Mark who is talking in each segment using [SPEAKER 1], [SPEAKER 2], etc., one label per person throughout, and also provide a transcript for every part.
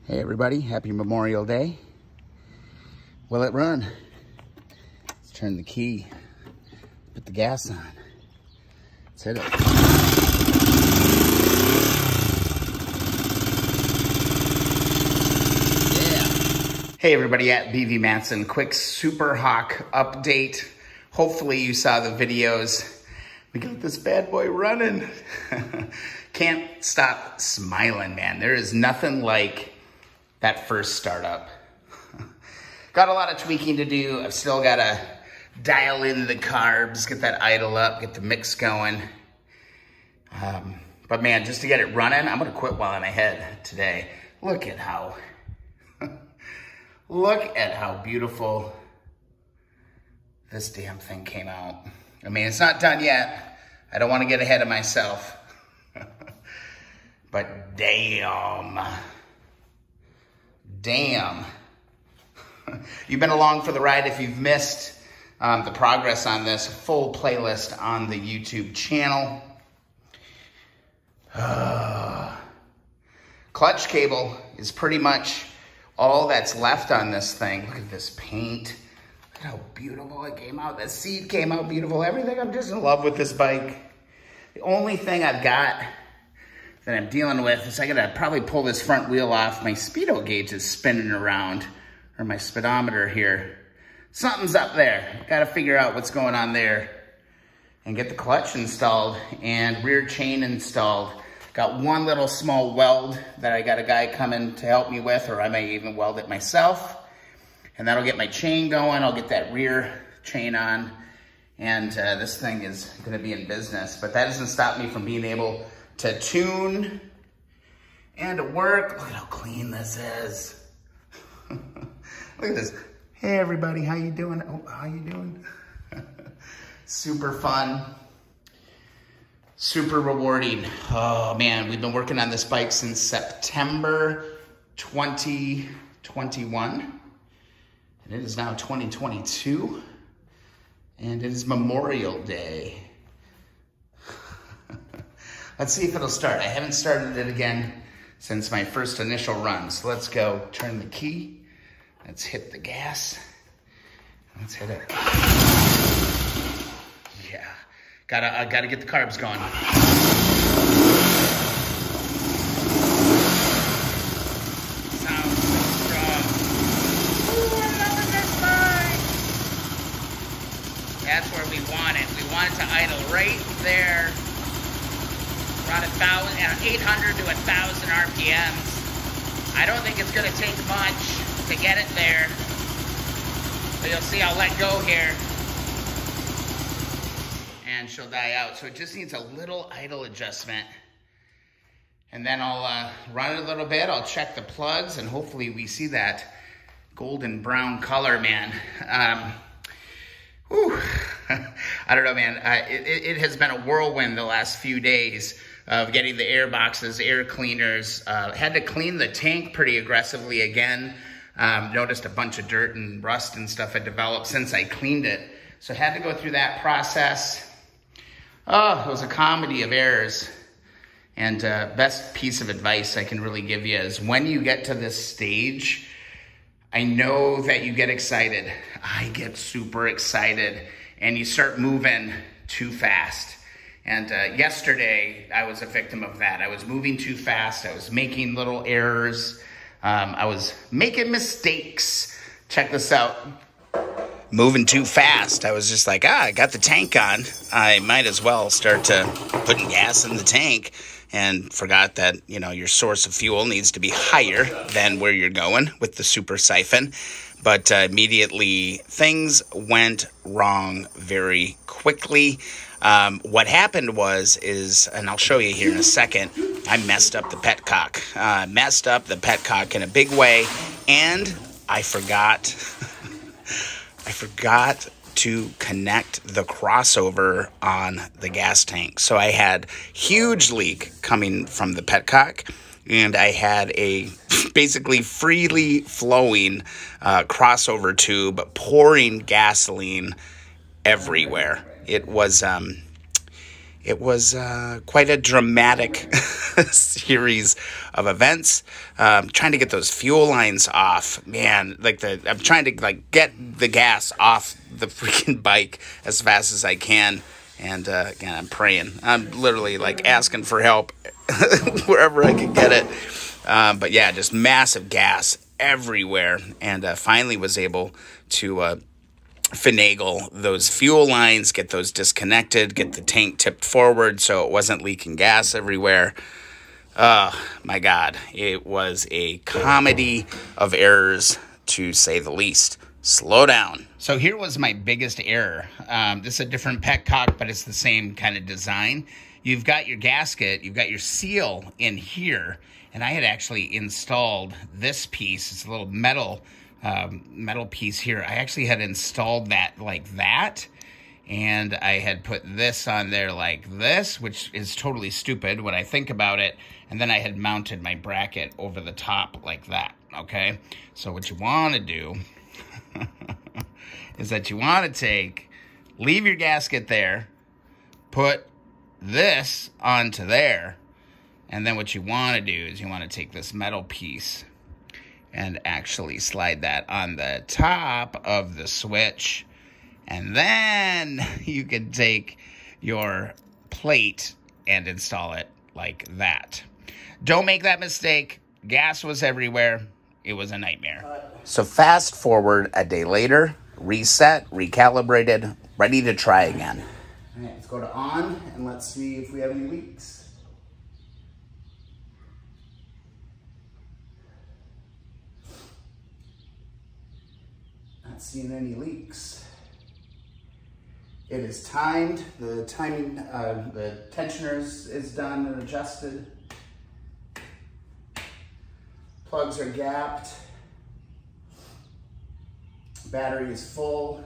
[SPEAKER 1] Hey everybody, happy Memorial Day. Will it run? Let's turn the key, put the gas on. Let's hit it. Yeah. Hey everybody, at BV Matson, quick Super Hawk update. Hopefully you saw the videos. We got this bad boy running. Can't stop smiling, man. There is nothing like that first startup. Got a lot of tweaking to do. I've still got to dial in the carbs, get that idle up, get the mix going. But man, just to get it running, I'm gonna quit while I'm ahead today. Look at how, look at how beautiful this damn thing came out. I mean, it's not done yet. I don't want to get ahead of myself. But damn. Damn. You've been along for the ride. If you've missed the progress on this, full playlist on the YouTube channel. Clutch cable is pretty much all that's left on this thing. Look at this paint. Look at how beautiful it came out. The seat came out beautiful. Everything. I'm just in love with this bike. The only thing I've got that I'm dealing with is I gotta probably pull this front wheel off. My Speedo gauge is spinning around, or my speedometer here. Something's up there. Gotta figure out what's going on there and get the clutch installed and rear chain installed. Got one little small weld that I got a guy coming to help me with, or I may even weld it myself. And that'll get my chain going. I'll get that rear chain on, and this thing is gonna be in business. But that doesn't stop me from being able to tune and to work. Look at how clean this is. Look at this. Hey everybody, how you doing? Oh, how you doing? Super fun, super rewarding. Oh man, we've been working on this bike since September 2021. And it is now 2022. And it is Memorial Day. Let's see if it'll start. I haven't started it again since my first initial run. So let's go turn the key. Let's hit the gas. Let's hit it. Yeah, gotta get the carbs going. Sounds so strong. Ooh, I'm loving this bike. That's where we want it. We want it to idle right there. Around 800 to 1,000 RPMs. I don't think it's gonna take much to get it there. But you'll see I'll let go here. And she'll die out. So it just needs a little idle adjustment. And then I'll run it a little bit. I'll check the plugs and hopefully we see that golden brown color, man. Whew. I don't know, man. It has been a whirlwind the last few days of getting the air boxes, air cleaners. Had to clean the tank pretty aggressively again. Noticed a bunch of dirt and rust and stuff had developed since I cleaned it. So had to go through that process. Oh, it was a comedy of errors. And best piece of advice I can really give you is when you get to this stage, I know that you get excited. I get super excited and you start moving too fast. And yesterday, I was a victim of that. I was moving too fast. I was making little errors. I was making mistakes. Check this out. Moving too fast. I was just like, I got the tank on. I might as well start putting gas in the tank, and forgot that, you know, your source of fuel needs to be higher than where you're going with the super siphon. But immediately things went wrong very quickly. What happened is, and I'll show you here in a second, I messed up the petcock. Messed up the petcock in a big way, and I forgot to connect the crossover on the gas tank. So I had huge leak coming from the petcock, and I had a basically freely flowing crossover tube pouring gasoline everywhere. It was it was quite a dramatic series of events. Trying to get those fuel lines off, man. I'm trying to get the gas off the freaking bike as fast as I can. And again, I'm praying. I'm literally asking for help wherever I can get it. But yeah, just massive gas everywhere. And finally was able to finagle those fuel lines, get those disconnected, get the tank tipped forward so it wasn't leaking gas everywhere. My God, it was a comedy of errors, to say the least. Slow down. So here was my biggest error. This is a different petcock, but it's the same kind of design. You've got your gasket, you've got your seal in here, and I had actually installed this piece. It's a little metal piece here. I actually had installed that like that, and I had put this on there like this, which is totally stupid when I think about it, and then I had mounted my bracket over the top like that, okay? So what you want to do is that you want to leave your gasket there, put this onto there, and then what you want to do is you want to take this metal piece and actually slide that on the top of the switch, and then you can take your plate and install it like that. Don't make that mistake. Gas was everywhere. It was a nightmare. So fast forward a day later, reset, recalibrated, ready to try again. All right, let's go to on and let's see if we have any leaks. Not seeing any leaks. It is timed. The timing, the tensioner is done and adjusted. Plugs are gapped. Battery is full.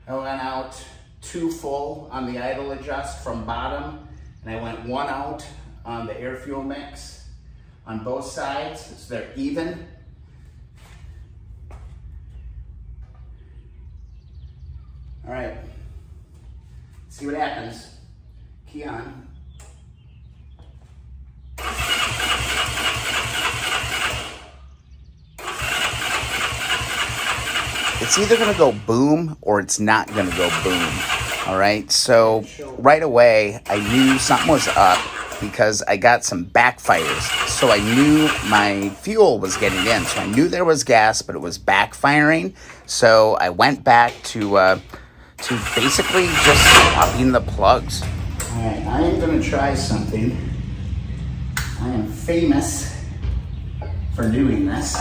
[SPEAKER 1] I went out 2 full on the idle adjust from bottom, and I went 1 out on the air fuel mix on both sides, so they're even. All right, let's see what happens. Key on. It's either gonna go boom or it's not gonna go boom, all right? So right away, I knew something was up because I got some backfires. So I knew my fuel was getting in. So I knew there was gas, but it was backfiring. So I went back to basically just swapping the plugs. All right, I am gonna try something. I am famous for doing this.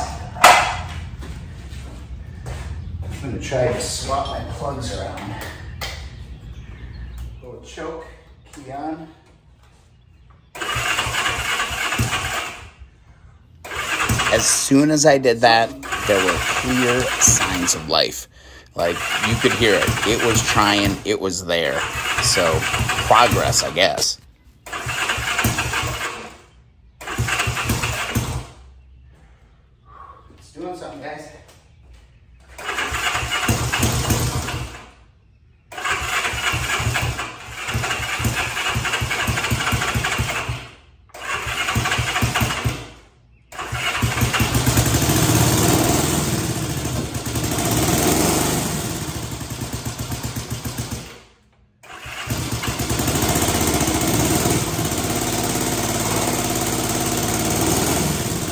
[SPEAKER 1] I'm gonna try to swap my plugs around. Little choke, key on. As soon as I did that, there were clear signs of life. Like, you could hear it. It was trying, it was there. So, progress, I guess. It's doing something, guys.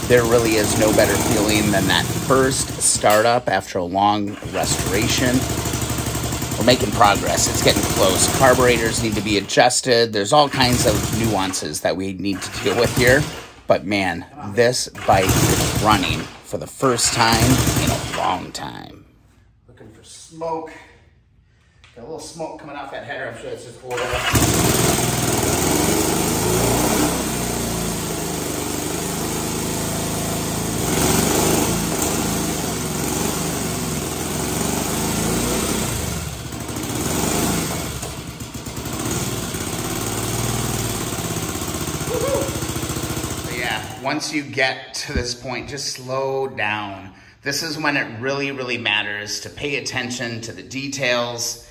[SPEAKER 1] There really is no better feeling than that first startup after a long restoration. We're making progress. It's getting close. Carburetors need to be adjusted. There's all kinds of nuances that we need to deal with here. But man, this bike is running for the first time in a long time. Looking for smoke. Got a little smoke coming off that header. I'm sure it's just oil. Once you get to this point, just slow down. This is when it really, really matters to pay attention to the details,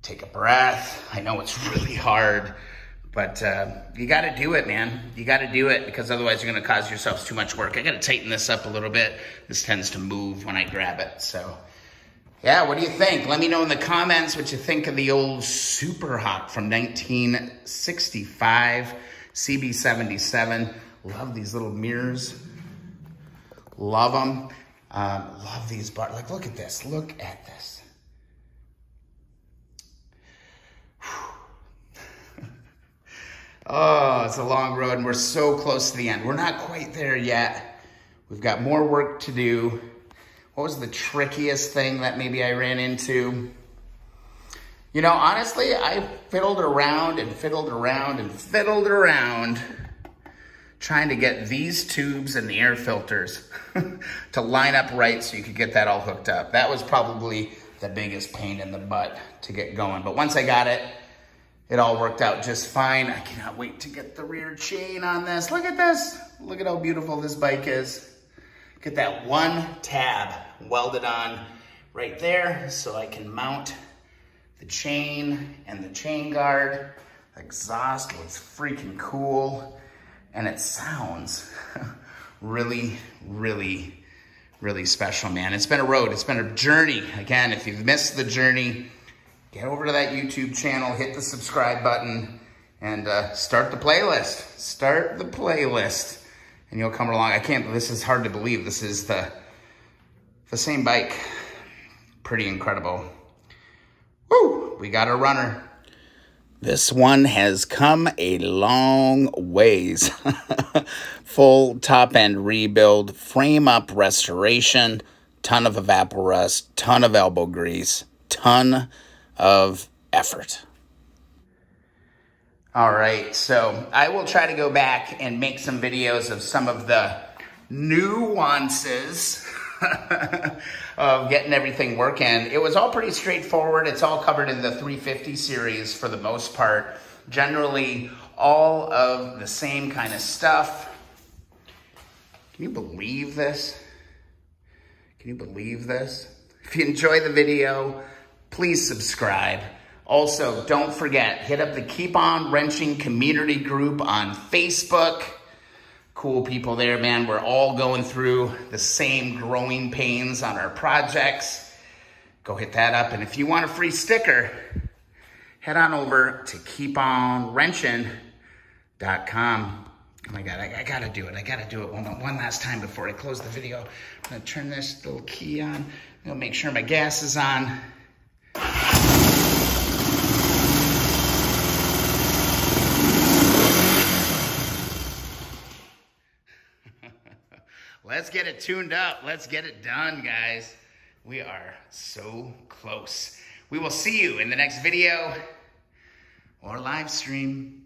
[SPEAKER 1] take a breath. I know it's really hard, but you got to do it, man. You got to do it, because otherwise you're going to cause yourselves too much work. I got to tighten this up a little bit. This tends to move when I grab it. So yeah, what do you think? Let me know in the comments what you think of the old Super Hawk from 1965, CB77. Love these little mirrors. Love them. Love these bars. Like, look at this. Look at this. Oh, it's a long road, and we're so close to the end. We're not quite there yet. We've got more work to do. What was the trickiest thing that maybe I ran into? You know, honestly, I fiddled around and fiddled around and fiddled around trying to get these tubes and the air filters to line up right so you could get that all hooked up. That was probably the biggest pain in the butt to get going. But once I got it, it all worked out just fine. I cannot wait to get the rear chain on this. Look at this. Look at how beautiful this bike is. Get that one tab welded on right there so I can mount the chain and the chain guard. The exhaust looks freaking cool, and it sounds really, really, really special, man. It's been a road. It's been a journey. Again, if you've missed the journey, get over to that YouTube channel, hit the subscribe button, and start the playlist. Start the playlist. And you'll come along. This is hard to believe. This is the same bike. Pretty incredible. Woo, we got a runner. This one has come a long ways. Full top end rebuild, frame up restoration, ton of evaporust, ton of elbow grease, ton of effort. All right, so I will try to go back and make some videos of some of the nuances of getting everything working. It was all pretty straightforward. It's all covered in the 350 series for the most part. Generally, all of the same kind of stuff. Can you believe this? Can you believe this? If you enjoy the video, please subscribe. Also, don't forget, hit up the Keep On Wrenching community group on Facebook. Cool people there, man. We're all going through the same growing pains on our projects. Go hit that up. And if you want a free sticker, head on over to keeponwrenching.com. Oh my God, I gotta do it. I gotta do it one last time before I close the video. I'm gonna turn this little key on. I'm gonna make sure my gas is on. Let's get it tuned up. Let's get it done, guys. We are so close. We will see you in the next video or live stream.